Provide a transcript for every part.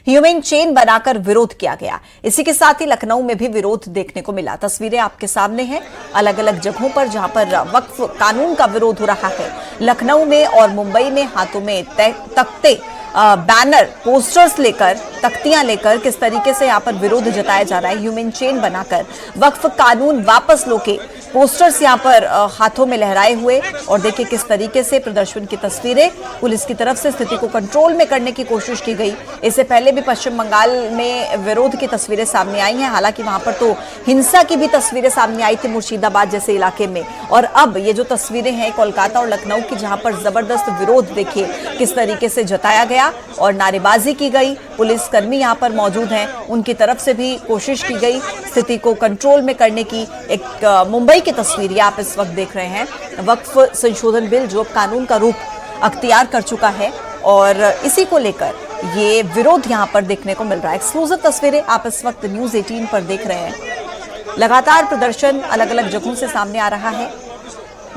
Human chain बनाकर विरोध किया गया। इसी के साथ ही लखनऊ में भी विरोध देखने को मिला। तस्वीरें आपके सामने हैं अलग अलग जगहों पर जहां पर वक्फ कानून का विरोध हो रहा है। लखनऊ में और मुंबई में हाथों में तख्ते, बैनर, पोस्टर्स लेकर, तख्तियां लेकर किस तरीके से यहां पर विरोध जताया जा रहा है। ह्यूमन चेन बनाकर वक्फ कानून वापस लो के पोस्टर्स यहां पर हाथों में लहराए हुए, और देखिए किस तरीके से प्रदर्शन की तस्वीरें पुलिस की तरफ से स्थिति को कंट्रोल में करने की कोशिश की गई। इससे पहले भी पश्चिम बंगाल में विरोध की तस्वीरें सामने आई हैं, हालांकि वहां पर तो हिंसा की भी तस्वीरें सामने आई थी मुर्शिदाबाद जैसे इलाके में। और अब ये जो तस्वीरें हैं कोलकाता और लखनऊ की, जहां पर जबरदस्त विरोध देखिए किस तरीके से जताया गया और नारेबाजी की गई। पुलिसकर्मी यहां पर मौजूद हैं, उनकी तरफ से भी कोशिश की गई स्थिति को कंट्रोल में करने की। एक मुंबई की तस्वीर ये आप इस वक्त देख रहे हैं। वक्फ संशोधन बिल जो कानून का रूप अख्तियार कर चुका है और इसी को लेकर ये विरोध यहां पर देखने को मिल रहा है। एक्सक्लूसिव तस्वीरें आप इस वक्त न्यूज़ 18 पर देख रहे हैं। लगातार प्रदर्शन अलग अलग जगहों से सामने आ रहा है।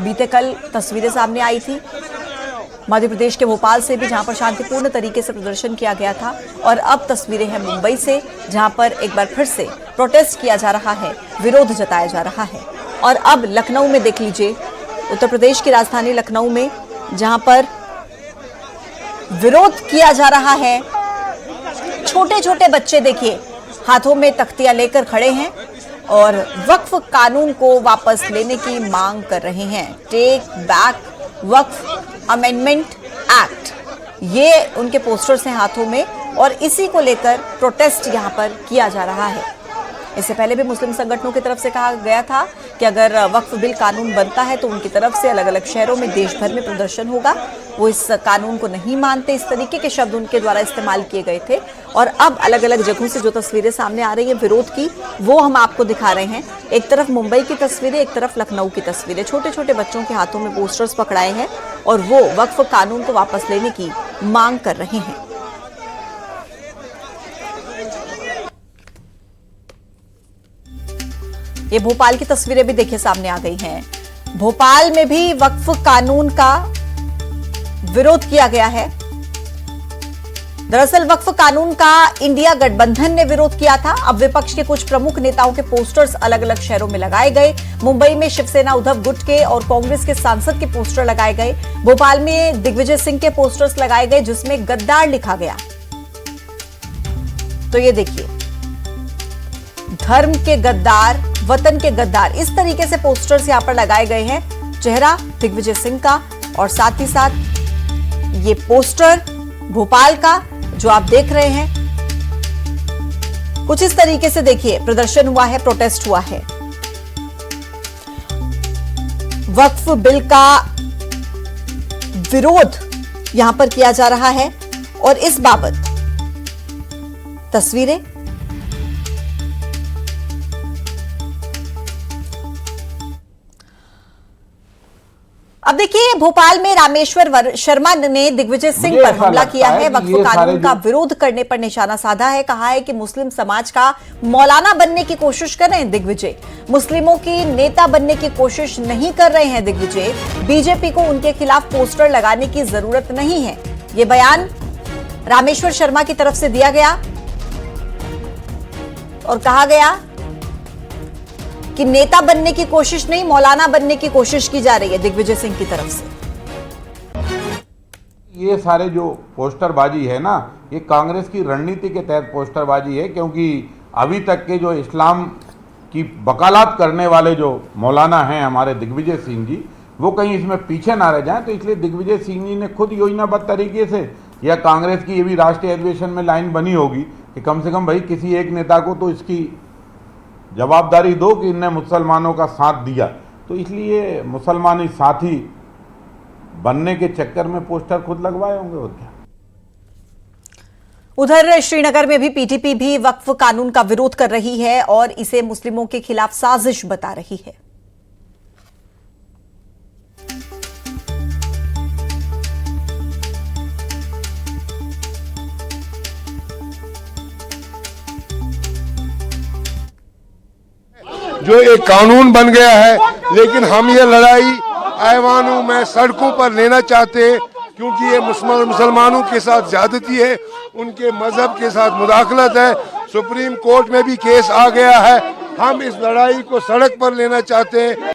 बीते कल तस्वीरें सामने आई थी मध्य प्रदेश के भोपाल से भी, जहां पर शांतिपूर्ण तरीके से प्रदर्शन किया गया था, और अब तस्वीरें हैं मुंबई से, जहां पर एक बार फिर से प्रोटेस्ट किया जा रहा है, विरोध जताया जा रहा है। और अब लखनऊ में देख लीजिए, उत्तर प्रदेश की राजधानी लखनऊ में, जहां पर विरोध किया जा रहा है। छोटे छोटे बच्चे देखिए हाथों में तख्तियां लेकर खड़े हैं और वक्फ कानून को वापस लेने की मांग कर रहे हैं। टेक बैक वक्फ अमेंडमेंट एक्ट, ये उनके पोस्टर्स हैं हाथों में, और इसी को लेकर प्रोटेस्ट यहां पर किया जा रहा है। इससे पहले भी मुस्लिम संगठनों की तरफ से कहा गया था कि अगर वक्फ बिल कानून बनता है तो उनकी तरफ से अलग अलग शहरों में देश भर में प्रदर्शन होगा। वो इस कानून को नहीं मानते, इस तरीके के शब्द उनके द्वारा इस्तेमाल किए गए थे। और अब अलग अलग जगहों से जो तस्वीरें सामने आ रही है विरोध की, वो हम आपको दिखा रहे हैं। एक तरफ मुंबई की तस्वीरें, एक तरफ लखनऊ की तस्वीरें। छोटे छोटे बच्चों के हाथों में पोस्टर्स पकड़ाए हैं और वो वक्फ कानून को वापस लेने की मांग कर रहे हैं। ये भोपाल की तस्वीरें भी देखिए सामने आ गई हैं। भोपाल में भी वक्फ कानून का विरोध किया गया है। दरअसल वक्फ कानून का इंडिया गठबंधन ने विरोध किया था। अब विपक्ष के कुछ प्रमुख नेताओं के पोस्टर्स अलग अलग शहरों में लगाए गए। मुंबई में शिवसेना उद्धव गुट के और कांग्रेस के सांसद के पोस्टर लगाए गए। भोपाल में दिग्विजय सिंह के पोस्टर्स लगाए गए जिसमें गद्दार लिखा गया। तो ये देखिए, धर्म के गद्दार, वतन के गद्दार, इस तरीके से पोस्टर्स यहां पर लगाए गए हैं। चेहरा दिग्विजय सिंह का और साथ ही साथ ये पोस्टर भोपाल का जो आप देख रहे हैं, कुछ इस तरीके से देखिए प्रदर्शन हुआ है, प्रोटेस्ट हुआ है। वक्फ बिल का विरोध यहां पर किया जा रहा है और इस बाबत तस्वीरें अब देखिए, भोपाल में रामेश्वर शर्मा ने दिग्विजय सिंह पर हमला किया है। वक्फ कानून का विरोध करने पर निशाना साधा है। कहा है कि मुस्लिम समाज का मौलाना बनने की कोशिश कर रहे हैं दिग्विजय, मुस्लिमों की नेता बनने की कोशिश नहीं कर रहे हैं दिग्विजय। बीजेपी को उनके खिलाफ पोस्टर लगाने की जरूरत नहीं है। यह बयान रामेश्वर शर्मा की तरफ से दिया गया और कहा गया कि नेता बनने की कोशिश नहीं, मौलाना बनने की कोशिश की जा रही है दिग्विजय सिंह की तरफ से। ये सारे जो पोस्टरबाजी है ना, ये कांग्रेस की रणनीति के तहत पोस्टरबाजी है, क्योंकि अभी तक के जो इस्लाम की वकालत करने वाले जो मौलाना हैं हमारे दिग्विजय सिंह जी, वो कहीं इसमें पीछे ना रह जाएं। तो इसलिए दिग्विजय सिंह जी ने खुद योजनाबद्ध तरीके से, या कांग्रेस की ये भी राष्ट्रीय अधिवेशन में लाइन बनी होगी कि कम से कम भाई किसी एक नेता को तो इसकी जवाबदारी दो कि इनने मुसलमानों का साथ दिया। तो इसलिए मुसलमानी साथी बनने के चक्कर में पोस्टर खुद लगवाए होंगे और क्या। उधर श्रीनगर में भी पीटीपी भी वक्फ कानून का विरोध कर रही है और इसे मुस्लिमों के खिलाफ साजिश बता रही है। जो एक कानून बन गया है, लेकिन हम ये लड़ाई ऐवानों में, सड़कों पर लेना चाहते हैं, क्योंकि ये मुसलमानों के साथ ज्यादती है उनके मजहब के साथ मुदाखलत है। सुप्रीम कोर्ट में भी केस आ गया है। हम इस लड़ाई को सड़क पर लेना चाहते हैं।